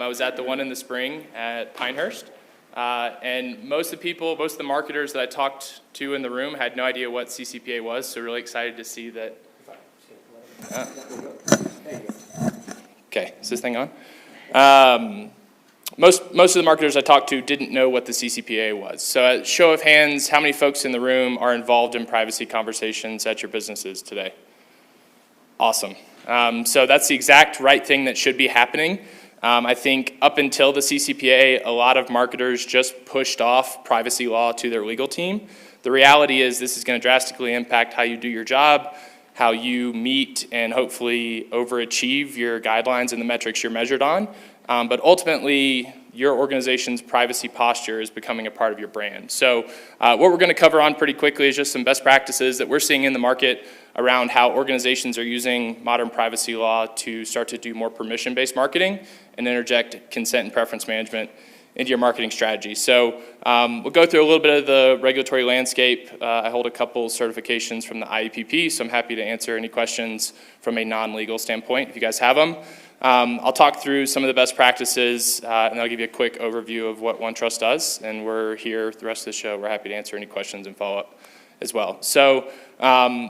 I was at the one in the spring at Pinehurst, and most of the marketers that I talked to in the room had no idea what CCPA was, so really excited to see that. Okay, is this thing on? Most of the marketers I talked to didn't know what the CCPA was. So at show of hands, how many folks in the room are involved in privacy conversations at your businesses today? Awesome. So that's the exact right thing that should be happening. I think up until the CCPA, a lot of marketers just pushed off privacy law to their legal team. The reality is this is going to drastically impact how you do your job, how you meet and hopefully overachieve your guidelines and the metrics you're measured on. But ultimately, your organization's privacy posture is becoming a part of your brand. So what we're going to cover on pretty quickly is just some best practices that we're seeing in the market around how organizations are using modern privacy law to start to do more permission-based marketing and interject consent and preference management into your marketing strategy. So we'll go through a little bit of the regulatory landscape. I hold a couple certifications from the IEPP, so I'm happy to answer any questions from a non-legal standpoint if you guys have them. I'll talk through some of the best practices, and I'll give you a quick overview of what OneTrust does, and we're here the rest of the show. We're happy to answer any questions and follow up as well. So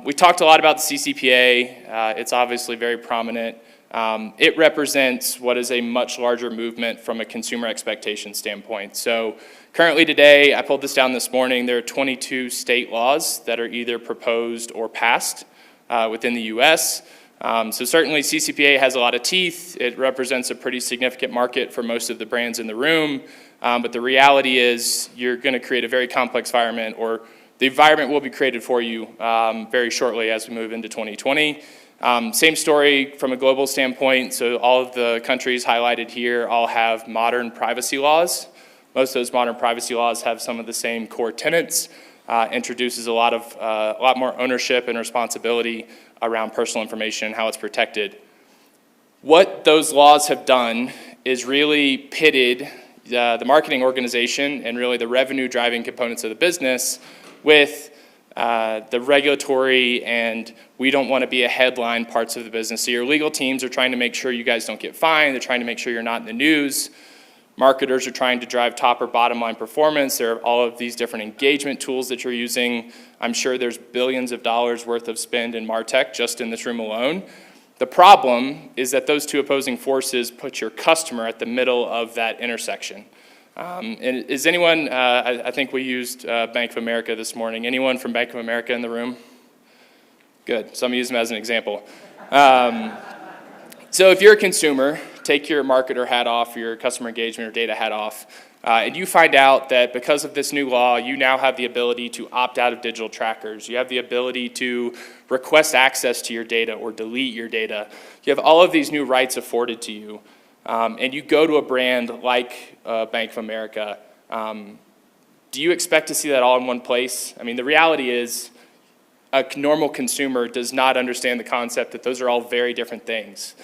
we talked a lot about the CCPA. It's obviously very prominent. It represents what is a much larger movement from a consumer expectation standpoint. So currently today, I pulled this down this morning, there are 22 state laws that are either proposed or passed within the U.S., so certainly CCPA has a lot of teeth. It represents a pretty significant market for most of the brands in the room. But the reality is you're going to create a very complex environment, or the environment will be created for you very shortly as we move into 2020. Same story from a global standpoint. So all of the countries highlighted here all have modern privacy laws. Most of those modern privacy laws have some of the same core tenets, introduces a lot more ownership and responsibility around personal information and how it's protected. What those laws have done is really pitted the marketing organization and really the revenue driving components of the business with the regulatory and we don't want to be a headline parts of the business. So your legal teams are trying to make sure you guys don't get fined. They're trying to make sure you're not in the news. Marketers are trying to drive top or bottom line performance. There are all of these different engagement tools that you're using. I'm sure there's billions of dollars worth of spend in MarTech just in this room alone. The problem is that those two opposing forces put your customer at the middle of that intersection. And is anyone, I think we used Bank of America this morning. Anyone from Bank of America in the room? Good, some use them as an example. So if you're a consumer, take your marketer hat off, your customer engagement or data hat off, and you find out that because of this new law, you now have the ability to opt out of digital trackers. You have the ability to request access to your data or delete your data. You have all of these new rights afforded to you, and you go to a brand like Bank of America. Do you expect to see that all in one place? I mean, the reality is a normal consumer does not understand the concept that those are all very different things.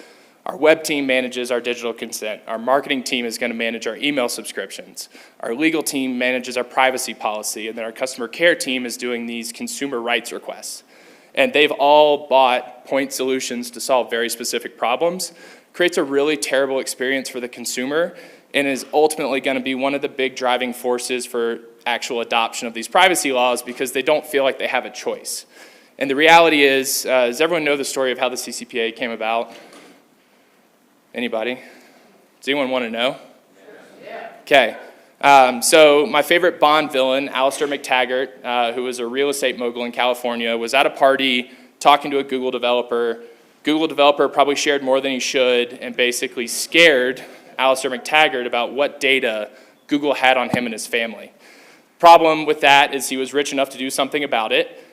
Our web team manages our digital consent. Our marketing team is going to manage our email subscriptions. Our legal team manages our privacy policy. And then our customer care team is doing these consumer rights requests. And they've all bought point solutions to solve very specific problems. Creates a really terrible experience for the consumer and is ultimately going to be one of the big driving forces for actual adoption of these privacy laws because they don't feel like they have a choice. And the reality is, does everyone know the story of how the CCPA came about? Anybody? Does anyone want to know? Yeah. Okay. So my favorite Bond villain, Alistair McTaggart, who was a real estate mogul in California, was at a party talking to a Google developer. Google developer probably shared more than he should and basically scared Alistair McTaggart about what data Google had on him and his family. Problem with that is he was rich enough to do something about it.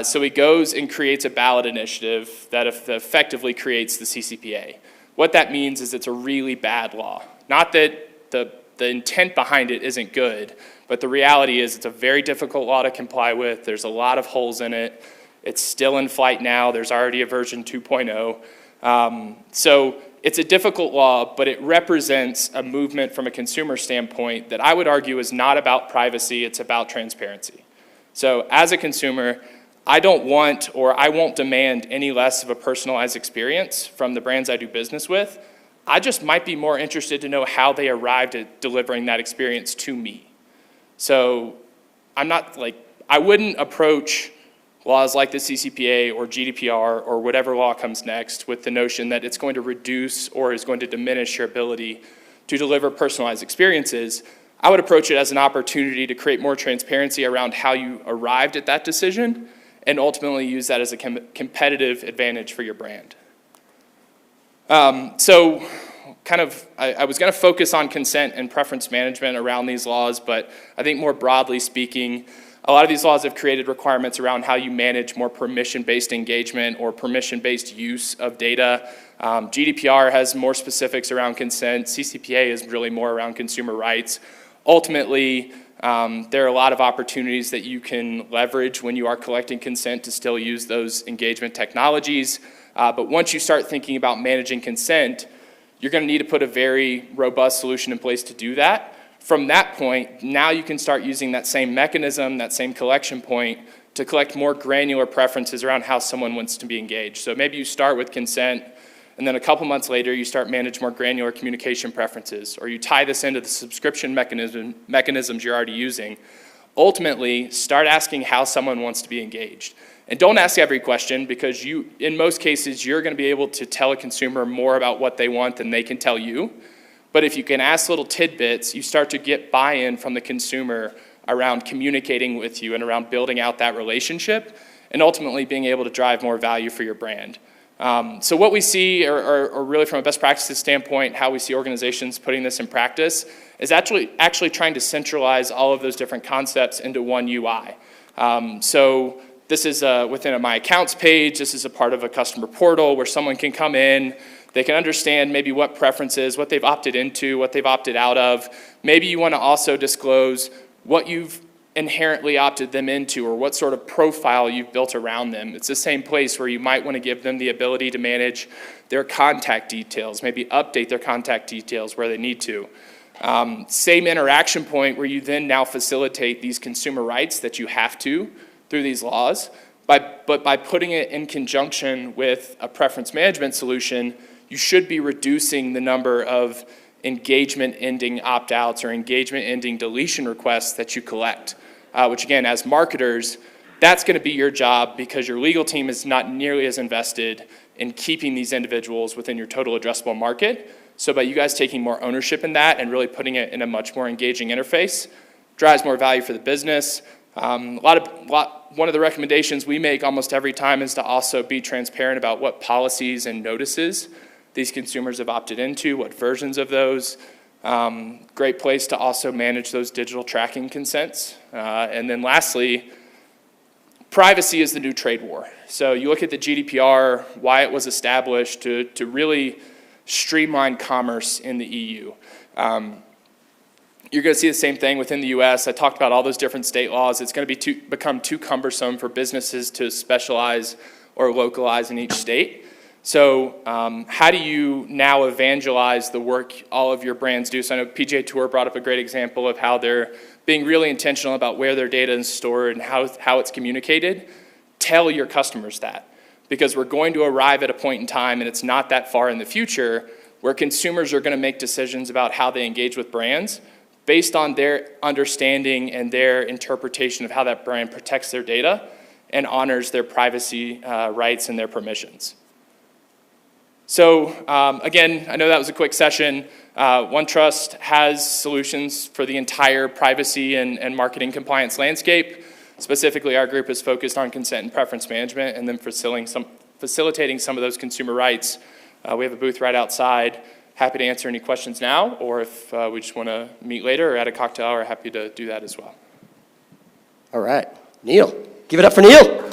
So he goes and creates a ballot initiative that effectively creates the CCPA. What that means is it's a really bad law. Not that the intent behind it isn't good, but the reality is it's a very difficult law to comply with. There's a lot of holes in it. It's still in flight now. There's already a version 2.0. So it's a difficult law, but it represents a movement from a consumer standpoint that I would argue is not about privacy, it's about transparency. So as a consumer, I don't want or I won't demand any less of a personalized experience from the brands I do business with. I just might be more interested to know how they arrived at delivering that experience to me. So I wouldn't approach laws like the CCPA or GDPR or whatever law comes next with the notion that it's going to reduce or is going to diminish your ability to deliver personalized experiences. I would approach it as an opportunity to create more transparency around how you arrived at that decision and ultimately use that as a competitive advantage for your brand. I was going to focus on consent and preference management around these laws, but I think more broadly speaking, a lot of these laws have created requirements around how you manage more permission-based engagement or permission-based use of data. GDPR has more specifics around consent. CCPA is really more around consumer rights. Ultimately, there are a lot of opportunities that you can leverage when you are collecting consent to still use those engagement technologies. But once you start thinking about managing consent, you're going to need to put a very robust solution in place to do that. From that point, now you can start using that same mechanism, that same collection point, to collect more granular preferences around how someone wants to be engaged. So maybe you start with consent, and then a couple months later, you start manage more granular communication preferences, or you tie this into the subscription mechanisms you're already using. Ultimately, start asking how someone wants to be engaged. And don't ask every question, because in most cases, you're going to be able to tell a consumer more about what they want than they can tell you. But if you can ask little tidbits, you start to get buy-in from the consumer around communicating with you and around building out that relationship and ultimately being able to drive more value for your brand. So what we see, or really from a best practices standpoint, how we see organizations putting this in practice is actually trying to centralize all of those different concepts into one UI. So this is within a My Accounts page. This is a part of a customer portal where someone can come in. They can understand maybe what preferences, what they've opted into, what they've opted out of. Maybe you want to also disclose what you've inherently opted them into or what sort of profile you've built around them. It's the same place where you might want to give them the ability to manage their contact details, maybe update their contact details where they need to. Same interaction point where you then now facilitate these consumer rights that you have to through these laws, but by putting it in conjunction with a preference management solution, you should be reducing the number of engagement ending opt-outs or engagement ending deletion requests that you collect, which again, as marketers, that's going to be your job because your legal team is not nearly as invested in keeping these individuals within your total addressable market. So by you guys taking more ownership in that and really putting it in a much more engaging interface, drives more value for the business. One of the recommendations we make almost every time is to also be transparent about what policies and notices these consumers have opted into, what versions of those. Great place to also manage those digital tracking consents. And then lastly, privacy is the new trade war. So you look at the GDPR, why it was established to really streamline commerce in the EU. You're going to see the same thing within the US. I talked about all those different state laws. It's going to become too cumbersome for businesses to specialize or localize in each state. So how do you now evangelize the work all of your brands do? So I know PGA Tour brought up a great example of how they're being really intentional about where their data is stored and how it's communicated. Tell your customers that, because we're going to arrive at a point in time, and it's not that far in the future, where consumers are going to make decisions about how they engage with brands based on their understanding and their interpretation of how that brand protects their data and honors their privacy rights and their permissions. So again, I know that was a quick session. OneTrust has solutions for the entire privacy and marketing compliance landscape. Specifically, our group is focused on consent and preference management and then facilitating some of those consumer rights. We have a booth right outside. Happy to answer any questions now, or if we just want to meet later or at a cocktail hour, happy to do that as well. All right. Neil. Give it up for Neil.